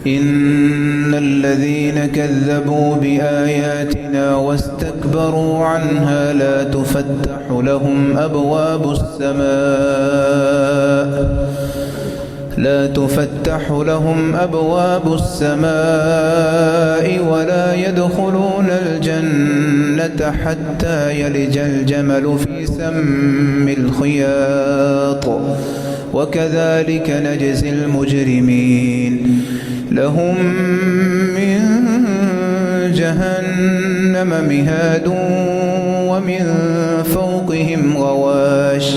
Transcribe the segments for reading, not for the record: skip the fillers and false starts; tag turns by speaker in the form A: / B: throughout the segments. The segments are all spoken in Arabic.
A: إن الذين كذبوا بآياتنا واستكبروا عنها لا تفتح لهم أبواب السماء ولا يدخلون الجنة حتى يلج الجمل في سم الخياط وكذلك نجزي المجرمين لهم من جهنم مهاد ومن فوقهم غواش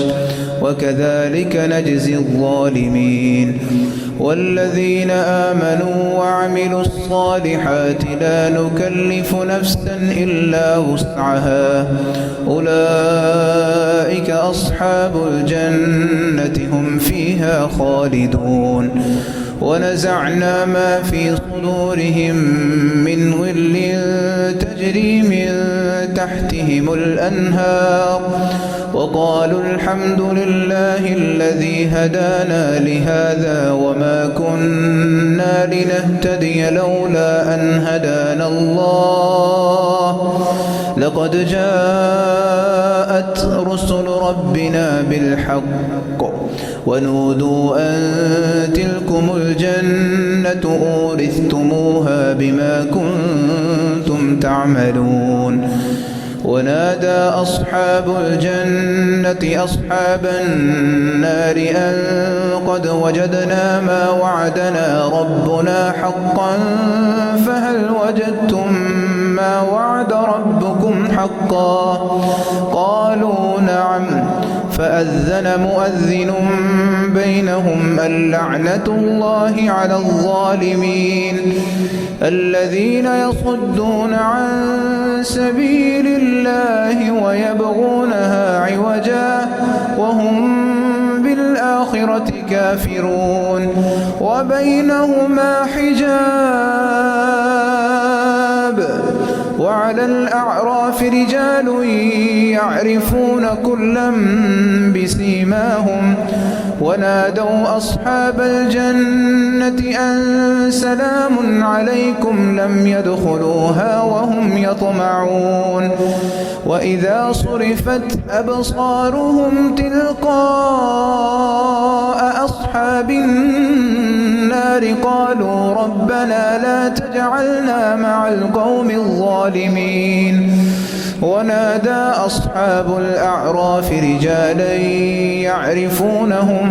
A: وكذلك نجزي الظالمين والذين آمنوا وعملوا الصالحات لا نكلف نفسا إلا وسعها أولئك أصحاب الجنة هم فيها خالدون ونزعنا ما في صدورهم من غل تجري من تحتهم الأنهار وقالوا الحمد لله الذي هدانا لهذا وما كنا لنهتدي لولا أن هدانا الله لقد جاءت رسل ربنا بالحق ونودوا أن تلكم الجنة أورثتموها بما كنتم تعملون ونادى أصحاب الجنة أصحاب النار أن قد وجدنا ما وعدنا ربنا حقا فهل وجدتم ما وعد ربكم حقا قالوا نعم فأذن مؤذن بينهم اللعنة الله على الظالمين الذين يصدون عن سبيل الله ويبغونها عوجا وهم بالآخرة كافرون وبينهما حجاب وعلى الأعراف رجال يعرفون كلا بسيماهم ونادوا أصحاب الجنة أن سلام عليكم لم يدخلوها وهم يطمعون وإذا صرفت أبصارهم تلقاء أصحاب النار قالوا ربنا لا تجعلنا مع القوم الظالمين ونادى أصحاب الأعراف رجالا يعرفونهم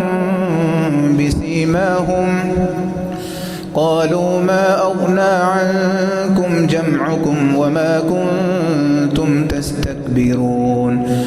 A: بسيماهم قالوا ما أغنى عنكم جمعكم وما كنتم تستكبرون